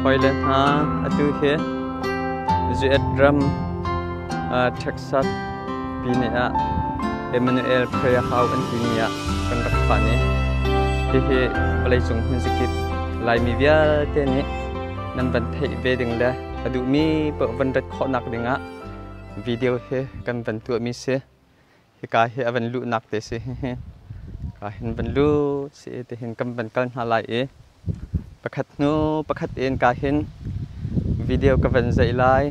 คอยเล่นฮะดูเฮจูเอ็ดรัมเท็กซัสปีนี้เอเมนูเอลเพรียฮาวอันที่นี้กันรักษาเนี่ยที่ไปเลยส่งหุ่นสกิปลายมีเวียเท่านี้นั่นเป็นเทปเวดิงเลยดูมีเปิดวันรัดข้อนักดิ่งวิดีโอเฮกันเป็นตัวมีเสที่กายเฮเป็นลุนักเตสิกายเห็นเป็นลุสิที่เห็นกันเป็นกันอะไรประคัดนู้ประคัดเอ็นกายเห็นวิดีโอกันเป็นใจลาย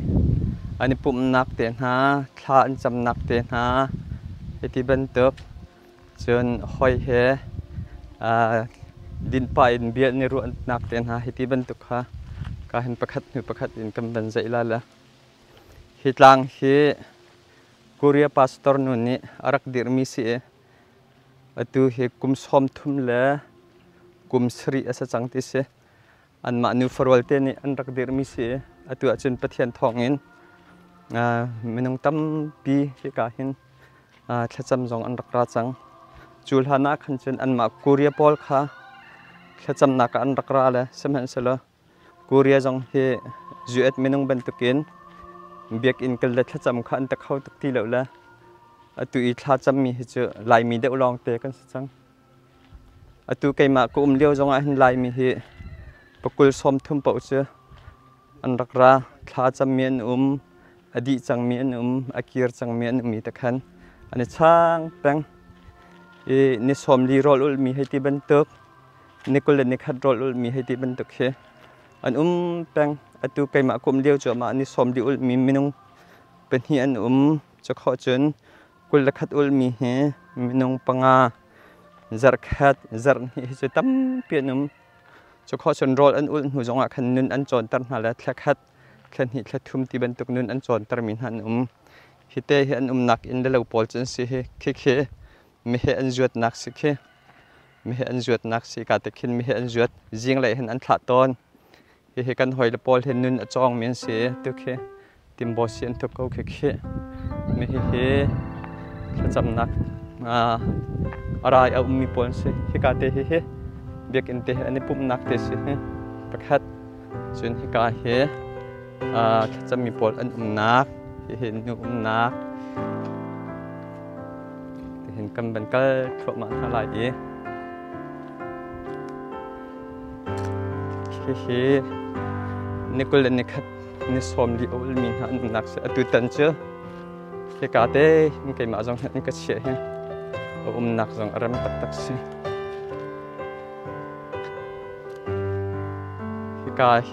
อันนี้ปุ่มนักเตียนหาทานจำนักเตียนหาที่เป็นตัวจนหอยเฮดินไปเบียดในรุ่นนักเตียนหาที่เป็นตัวค่ะกายเห็นประคัดนู้ประคัดเอ็นกันเป็นใจลายละฮิตลังฮีคูเรียพาสตอร์นู่นนี่อารักดิรมิสิตัวฮีกุมสอมทุ่มเลยกุมสรีอาศัยจังติเสอันมานูฟอร์วัลเตนี่อันรักดิรมิสิตัวอาจารย์ปะเทียนทองเงินไม่ต้องตั้มปีที่กาหินถ้าจำจงอันรักราจังจูลฮานักขันจนอันมาคูเรียพอลค่ะถ้าจำนักอันรักราเลยสมัยนั้นเลยคูเรียจงฮีจูเอ็ดไม่ต้องเป็นตุกินเบียกอินกันเลยถ้าจำขันตะเข้าตุกทีแล้วละตัวอีถ้าจำมีเหตุลายมีเดาลองเตะกันสักจังตัวไก่มากุมเลี้ยวจงไอ้ลายมีเหตุปกุลสมทุ่มเป่าเชื่ออันรักราถ้าจำมีอันอดีตจังมีอันอากีร์จังมีอันมีตะขันอันนี้ช่างแปงนิสมลีโรลมีให้ที่บรรทุกนิโคลนิคัดโรลมีให้ที่บรรทุกเฮอันแปงตัวไก่มากุมเลี้ยวจะมานิสมลีมีมินุงเป็นที่อันจะขอจนกุลคัดมีเฮมินุงปังอาจารคัดจารนี่จะตั้มเปลี่ยนจะขอจนโรลอันหูจงอ่ะขันนุนอันจนตั้งหาแล้วแค่คัดขันหิแค่ทุ่มที่บรรทุกนุนอันจนตรมินหันฮิเตเฮอันนักอินเดลปอลจันสิเฮเคมีเฮอันจวดนักสิเคมีเฮอันจวดนักสิกาตะคินมีเฮอันจวดจิงเลยเห็นอันถาตอนเฮกันหอยละปอลเห็นนุนจองเมียนเสียตุเคติมบอสเซียนตุกเขาเคมีเฮจำนักอะไรเอามีปนสิฮิกาเตเฮเบียกอินเตอันนี้ปุ่มนักเตสิประคัดส่วนฮิกาเฮจะมีปนอันนักเห็นนุ่มนักเห็นกันเป็นก็ทั่วมาเท่าไหร่เฮ้นี่ก็เลยนี่คัดนี่สมดีโอลมีหันนักเสียตุตันเจอฮิกาเตมันเกี่ยมาจงเห็นก็เชี่ยเฮนักจงอารมณ์ตักสิฮิกาเฮ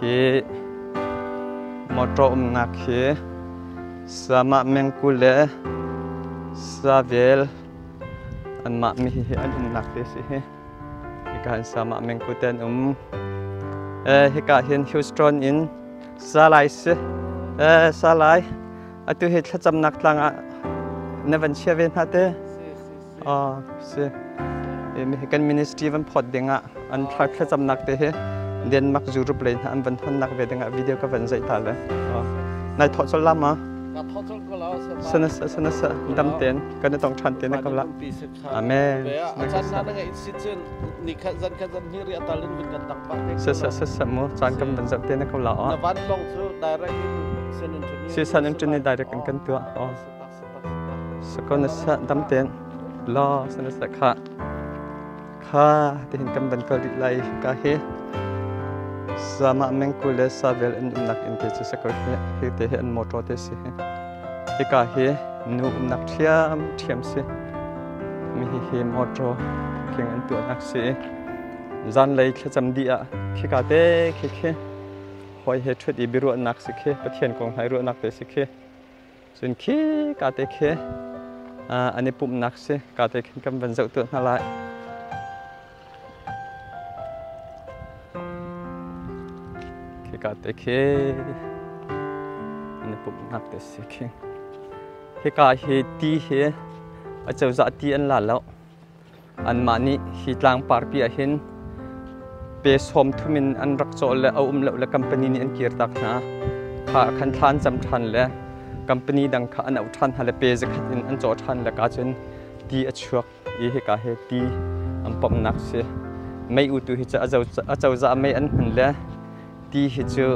มอตรนักเฮsama mengkule savel an ma mi an nak te si hikan sama mengkuten hika hin Houston in salai se salai atu he thacham nak tlanga nevan cheven hate se mi hikan ministry van phot denga an thacham nak te he den mak juru plane an van thon nak ve denga video ka van zai thale nai thot sol lama sana dam ten kan tong chan ten ka la amen ajan na nga institution ni khazan hi ri atalin bin kan tak pa sa mo chan kam ban zak ten ka la na van long thru direct san antony direct kan tua sa kon sa dam ten la sana sa kha tin kan ban ka ri lai ka he sama mengkule savel in nak in te sa ko he te an motor te siฮิกาเฮนูนักเทียมสิมีเฮมอตรเข่งอันตัวนักเสจันเลยแค่จำดีอ่ะฮิกาเต้เคหอยเฮทวดอีบิรุนักสิเคประเทศกองไทยรุนักเตสิเคส่วนกาเต้เคอันนี้ปุ่มนักสิกาเต้ขึ้นกำบันเจ้าตัวอะไรกาเต้เคอันนี้ปุ่มนักเตสิเคเฮกาเฮตีเฮอาเจ้าจะตีอันหลานแล้วอันมานี่ฮิตลางปาร์ปีอาเห็นเปสอมทุมินอันรักโจและเอาแล้วและคัมปานีนี้อันเกียรตักนะข้าขันทานจำทันและคัมปานีดังข้าอันเอาทันฮัลเปจะขัดอันโจทันและกาจนตีอชัวเฮกาเฮตีอันปมนักเสียไม่อุตุฮิจะอาเจ้าจะไม่อันหันและ ti hi chu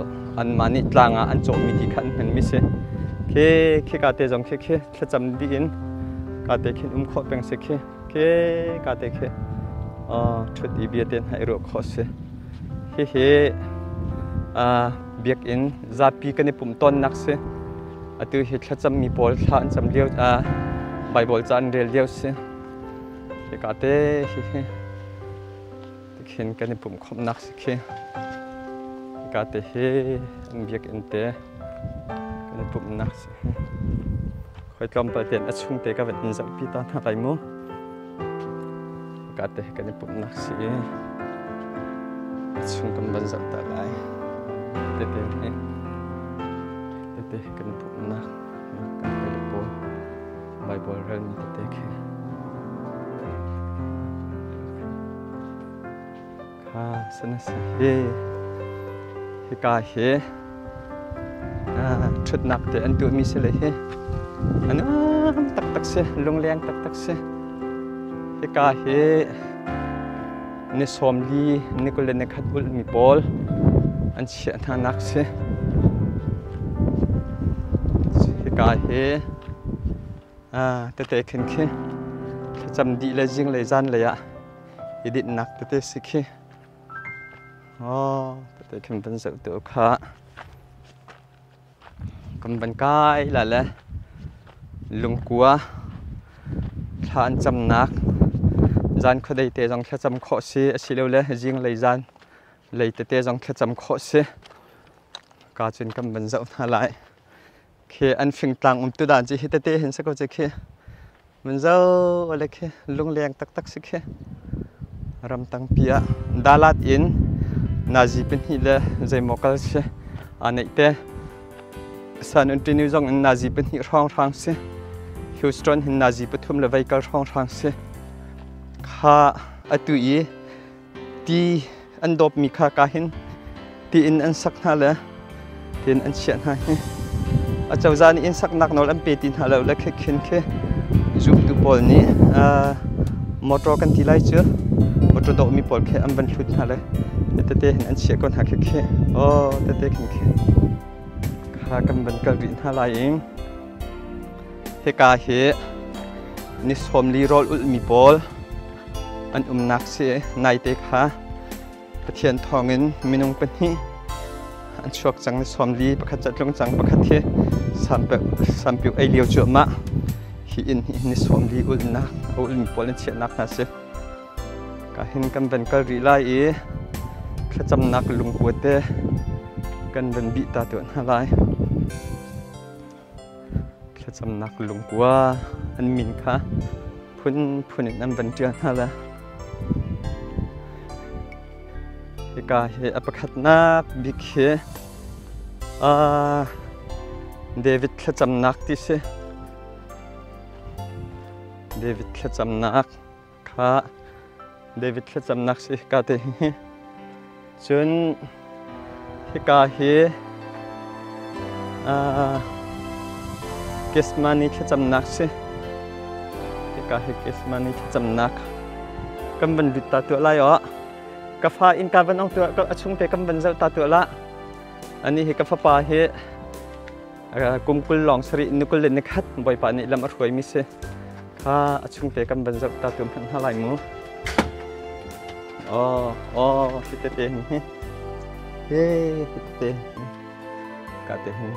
an mani tlanga an chaw mi ti khan han mi se ke ka te jong ke thacham di in ka te khin kho peng se ke ka te ke thut I bia ten hai ro kho se he biak in zapi kan pum ton nak se atu hi thacham mi pol than cham leo bible chan rel leo se ke ka te hi khin kan pum khom nak se ke ka te he biak in te kan pum nak se khoi kam pa ten achung te ka ven zam pi ta na kai mu ka te kan pum nak se chung kam ban zam ta lai te kan pum nak ka te po bible rel mi te ke ka sana se he ka he thut nak te an tu mi se le he anam tak se lung leng tak se he ka he ni somli ni ko le ne khat ul mi pol an chia na nak se he ka he te khin khi cham di le jing le jan le ya edit nak te se khi te khin ban zau to kha kam ban kai la le lung kwa than cham nak jan khodai te jong kha cham kho se asilo le jing le jan le te jong kha cham kho se ka chin kam ban zau na lai khe an fing tlang tu dan chi te hin sa ko che khe man zau ole khe lung leng tak se khe ram tang pia dalat in nazi pen hi le zai mokal se anei te san continue jong nazi pen hi rang se Houston hin nazi pathum le vehicle rang se kha atu I ti an dop mi kha ka hin ti in an sak na le tin an chian ha a chau zan in sak nak nol an pe tin ha lo le khe khin khe zoom tu pol ni motor kan ti lai chu motor do mi pol khe am ban thut ha le te hin an chia kon ha khe te khin khe kha kan ban kal rin ha lai ing he ka he ni somli rol ul mi pol an nak se nai te kha pathian thongin minung pani an chuak chang ni somli pakhat chatlong chang pakhat the sampu ai liu chu ma hi in ni somli ul mi pol an chia nak na se ka hin kan ban kal ri lai e khacham nak lung ku te kan ban bi ta tu na lai khacham nak lung kwa an min kha phun an ban tia na la ka he apakhat nak big he David khacham nak ti se David khacham nak kha David khacham nak se ka te chun he ka he kesmani khacham nak se he ka he kesmani khacham nak kam ban lut ta tu lai ka fa in ka ban ong tu ka achung te kam ban zau ta tu la ani he ka fa pa he kumkul long sari nukul le ne khat boi pa ni lam a roi mi se kha achung te kam ban zau ta tu han halai mu te he ka te he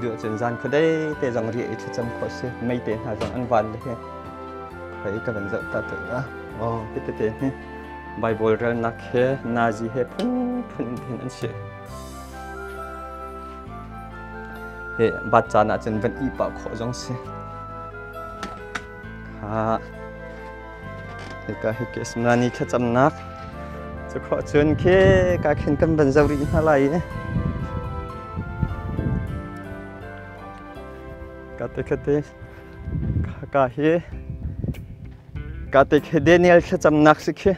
dựa chân gian khơi đây te dòng rịa cho chăm khó se mây te hà dòng ăn van đấy he phải ka ban zau ta tu la te he Bible rel nak he nazi he phun an se he bacha na chen van I pa kho jong se ha he ka he kes mani kha cham nak chu kho chen ke ka khen kan ban zau ri ha lai ka te he Daniel kha cham nak se ke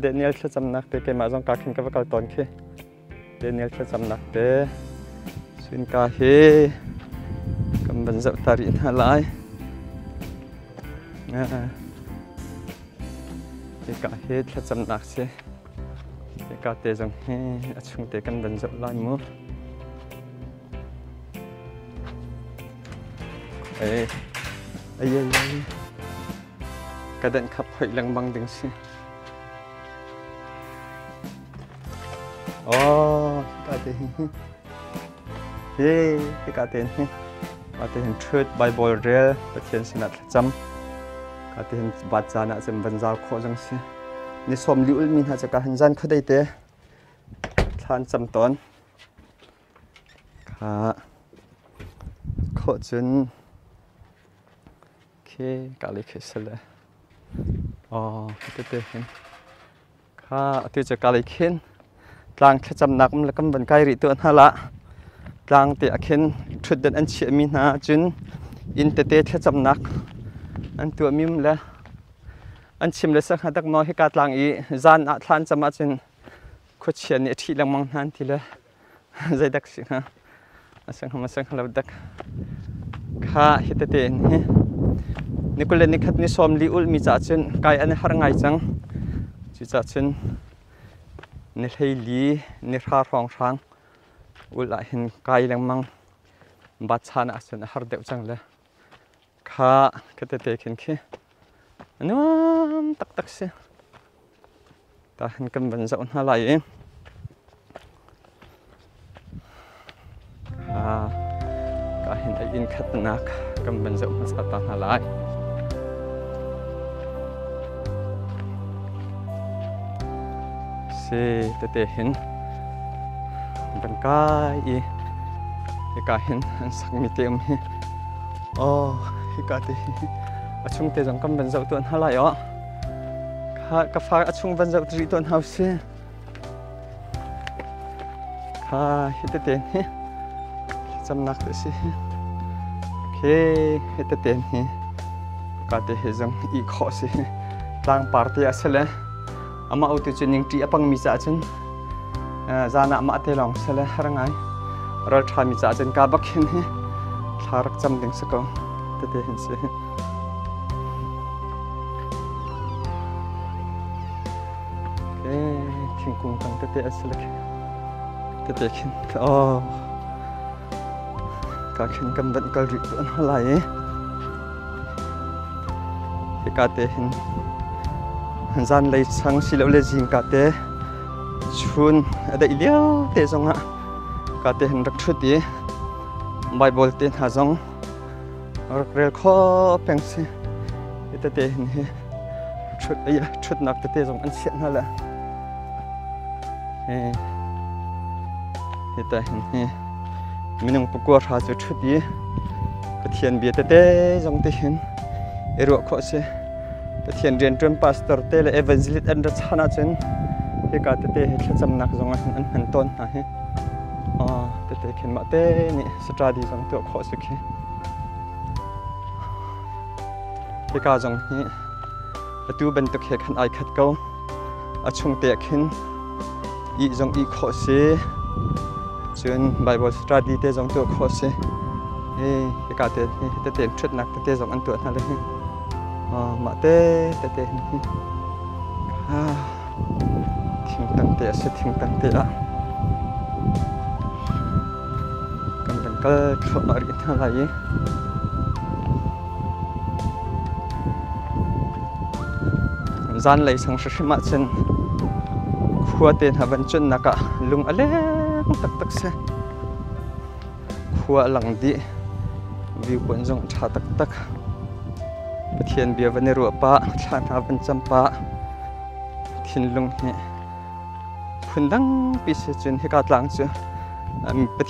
Daniel kha cham nak te ke ma jong ka khen ka vakal ton ke Daniel kha cham nak te sin ka he kam ban zau ta ri ha lai cái cả hết là chăm nạc xe cái cả tê giống he chung tê căn bần rộng lại mua ấy ấy cái đèn khắp hội lăng băng đứng xe cái tên cái tên third Bible real cái tên xin đặt chấm cái tên bắt ra nãy chấm văn giao khó giống xe ni som liu min ha chaka hanjan khodai te than cham ton kha kho chun ke kali khesala te hin kha ati cha kali khin tlang khacham nakam lakam ban kai ri tu hala tlang te akhin thud dan an chi min ha chun in te te khacham nak an tu mim la anh chim lấy sắc hạt đặc mò hi cát lang ý gian ạ than chăm ăn trên khuất chiên nhẹ thị lang măng han thì là dây đặc sinh ha sang không lâu đặc kha hi tê tê nè Nicola nikhat ni som li ul mi cha chen kai an har ngai chang chi cha chen ni thei li ni kha rong rang ul la hin kai lang mang ba chan a chen har deuh chang le kha ke tê tê khin khi nó tắc xe ta hình cầm bẩn rộng ha lại em cả hình ảnh in khát nạc cầm bẩn rộng mà ta ha lại xe tê hình bẩn cái cả hình sắc mi tiêm cả tê chung tê giống cầm bẩn rộng tuần ha lại ó cà phê chung bẩn rộng tri tuần hao xe hít tên hi chăm nạc tê xe hít tên hi cả tê giống y khó xe tang party asale ama auto tuning tri apang mi cha chen zana ma te long sale harangai rol tha mi cha chen ka bakhin hi tharak cham ding sako tê hin se thiên cung tăng tê asale tê khin cả khin cầm vận cả rịt vẫn lại cái cả tê hin gian lấy sang xí lậu lấy gì cả tê chun ở đây liêu tê giống ạ cả tê hình đặc chút đi Bible tên hà giống rel khó bèn xí tê hình chút ấy chút nặc tê giống ăn xiên ha là tê hình mình không có qua cho chút đi cái thiền bia tê giống tê hình ero khó xí thiền riêng trên pastor tê là evangelist anh rất chana chen cái cả tê hết chăm nạc giống anh hẳn tôn hả he tê khen mà tê nè study giống tụi khó sức he cái cả giống he tu bên tụi khăn ai khát câu ở chung tê khen ý giống ý khó xí trên Bible study tê giống tụi khó xí cái cả tê chút nạc tê giống anh tụi hả le mà tê thiên tăng tê sẽ thiên tăng tê ạ cầm đằng cơ chỗ ở điện thoại lại gian lấy sang sớm mà chân khua tên hà văn chân nè cả lung ale tắc xe khua lằng đi view quần rộng cha tắc thiền bia vấn rùa pa chan ha văn chăm pa thiên lung he phun đăng pi se chun he kat lang chu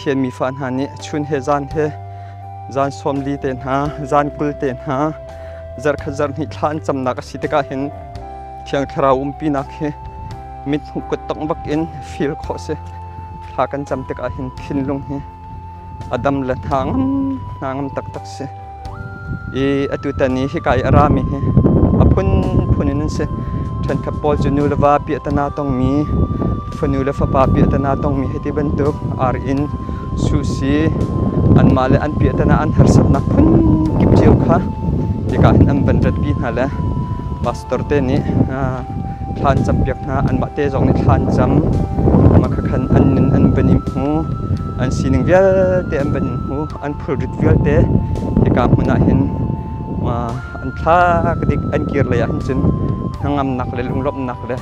thiền mi phan ha ni chun he zan som li ten ha zan kul ten ha zar khazar ni than cham na ka siteka hin thiang thara pi nak he mit hu ko tong bak in feel kho se tha kan cham te ka hin thin lung he adam la thangam tak se atutani hi kai arami he apun se than khapol junulwa pi tana tong mi funula fa pa pi tana tong mi heti bentuk ar in susi an male an pi tana an harsat na phun kip jiu kha tika hin am ban rat pi hala pastor te ni ทานจำเปียกนาอันมาเตจงในทานจำมาขันอันนินอันเป็นอิมหูอันสีหนึ่งเวียเตอันเป็นอิมหูอันพลุดเวียเตที่กามุนาเห็นมาอันท่ากระดิกอันเกียร์เลยอันจนทั้งงำหนักเลยลุงลบหนักเลย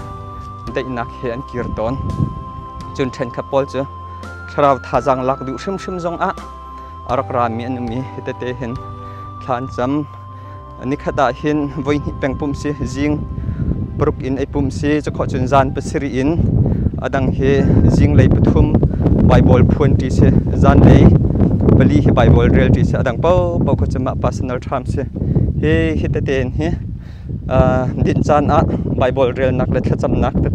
ได้หนักเห็นอันเกียร์ตอนจนเทนขับปอลเจอคราวท่าจังลักดูชิมจงอารักรามีอันมีเตเห็นทานจำอันนี้ขดาเห็นวันนี้แปลงปุ่มเสียจิงปลุกอินไอปุ่มเสียจะขอจนจานเปสรีอินอดังเฮจิงเลยปฐุมไบเบิลพูนที่เสียจานเลยบลีไบเบิลเรียลที่เสียอดังเป้าก็จะมา personal time เสียเฮเตเห็นเฮดินจานไบเบิลเรียลนักเล็ดจำนักเต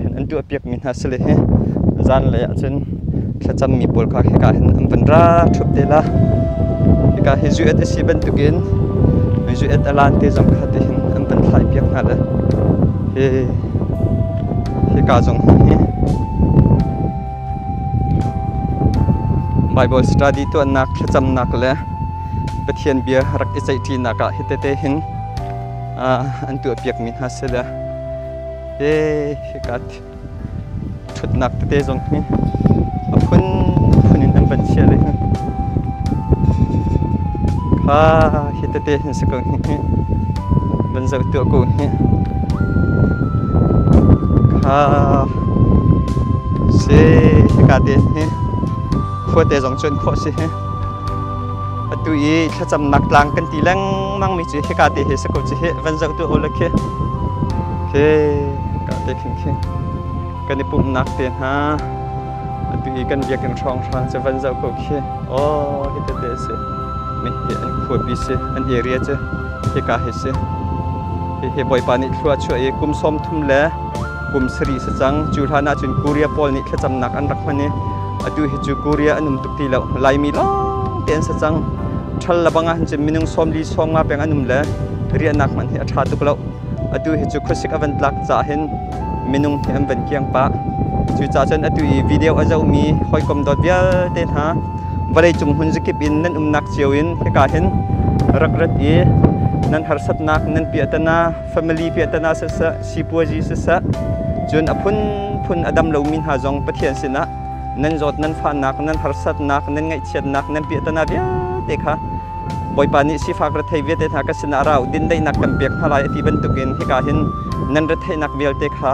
เห็นอันตัวเปียกมินฮัสเลยเฮจานเลยจนจำมีปอลก็เฮกาเห็นอันเป็นรักชุบเดล่าเฮกาเฮจูเอตสิบันตุกินเฮจูเอตอลันเตจงขัดเห็นอันเป็นสายเปียกนั่นเลยเฮกาจงไบเบิลสตัดดี้ตัวนักจำนักเลยเปเทียนเบียรักอิสไอทีนักเฮเตเห็นอันตัวเปียกมินฮัสเลยเฮกาชุดนักเตจงนี่พุ่นอินอันเป็นเชียเลยข้าเฮเตเห็นสักคนนี่บรรจุตัวกูนี่ข้าเสียกาเดนนี่ขวดเตจงจนขวดสิตัวอีถ้าจำนักลางกันตีแรงมั่งมีจีเฮกาเดเฮสกุลจีเฮบรรจุตัวโอเล็กเฮกาเดพิงค์กันในปุ่มนักเตียนฮะตัวอีกันเบียกันช่องจะบรรจุกูเฮโอ้เฮเตเตสิไม่เห็นขวดบีสิอันเอเรียจะเฮกาเฮสิเฮบอยปานิชัวช่วยกุมซ้อมทุ่มเล่กุมสรีสจังจูธานาจุนกูเรียปอลนี่ถ้าจำนักอันรักมันเนี่ยดูเฮจูกูเรียอันนุ่มตุกตีแล้วลายมีล้อเตียนสจังทัลละบังอ่ะจะมีนุ่งซ้อมลีซ้อมมาเป็นอันนุ่มเล่เรียนนักมันเฮอัฐาตุกแล้วดูเฮจูคุสิกอเวนลักจ่าเห็นมีนุ่งเฮมเป็นเกียงปะจูจ่าจนดูวิดีโออาจจะมีคอยกลมดอดเบียเต้นฮะวันนี้จุ่มหุ่นสกิปอินนั่นนักเชียวอินเฮกาเห็นรักรัดนั่นหาสัตนักนั่นเปียตนา family เปียตนาเสสสิปัวจีเสสจนอพุนอดัมเลวมินหาจงปะเทียนสินะนั่นจดนั่นฟ้านักนั่นหาสัตนักนั่นไงเชียนนักนั่นเปียตนาเบียเด็กฮะบอยปานิสิฟากระเทยเวทหากสินาเราดินได้นักกันเปียกพลายที่บรรทุกินที่กาเห็นนั่นระเทยนักเบียลเด็กฮะ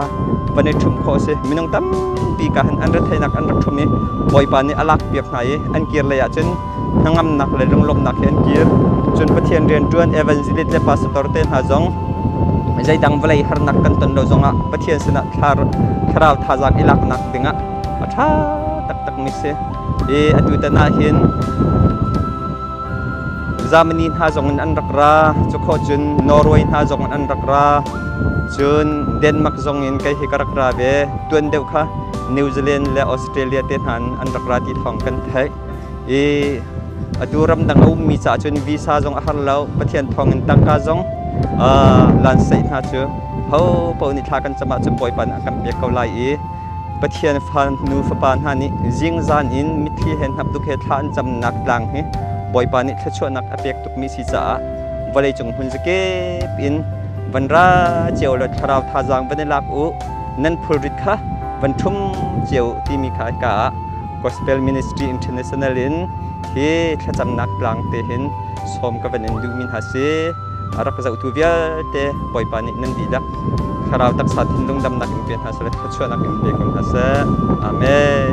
วันนี้ชุมโคเสมินงตั้มปีกาเห็นอันระเทยนักอันรักชุมนี้บอยปานิอลักเปียกไหนอันเกียร์เลยจนทั้งงำนักเลยลงนักเห็นเกียร์จนปะเทียนเรียนจวนเอเวนซิลิตเลปัสตอร์เตนหาจงไม่ใช่ดังเวลัยหานักกันตันเราจงอ่ะปะเทียนสนับคราวท่าจากอิลักนักดึงอ่ะท่าตักมิเสอดูแต่น่าเห็นจามินินหาจงอันรักราจุกขจนนอร์เวย์หาจงอันรักราจนเดนมาร์กจงอินใกล้ฮิกรักราเบตัวนเดียวค่ะนิวซีแลนด์และออสเตรเลียเตนหันอันรักราที่ท้องกันไทยดูรำดังเอามีจ่าจนวีซ่าจงอาหารแล้วประเทศทองเงินตังกาจงลันเซ็นหาเจอเขาปนิทากันจะมาจนปล่อยปันกันเบียกเกาไลประเทศฟันนูฟปานฮานี่จิงจานอินมิที่เห็นทับตุกเหตุทานจำนักลังเฮปล่อยปันนี่ถ้าชวนนักอเปียกตุกมีสิจ่าวันเลยจงหุ่นสเก็บอินวันราเจียวเลยคราวท่าจางวันลักอุนั่นพูริค่ะวันทุ่มเจียวที่มีขายกา Gospel Ministry International อินที่ถ้าจำนักลังเตหินสมกับวันดูมินหาเสอารักจะอุทุเวียเตปล่อยปานินันดีดักคราวตักสัตว์หินดงดำนักอินเปียนหาเสและถ้าชวนนักอินเปียนคนหาเสอาเมน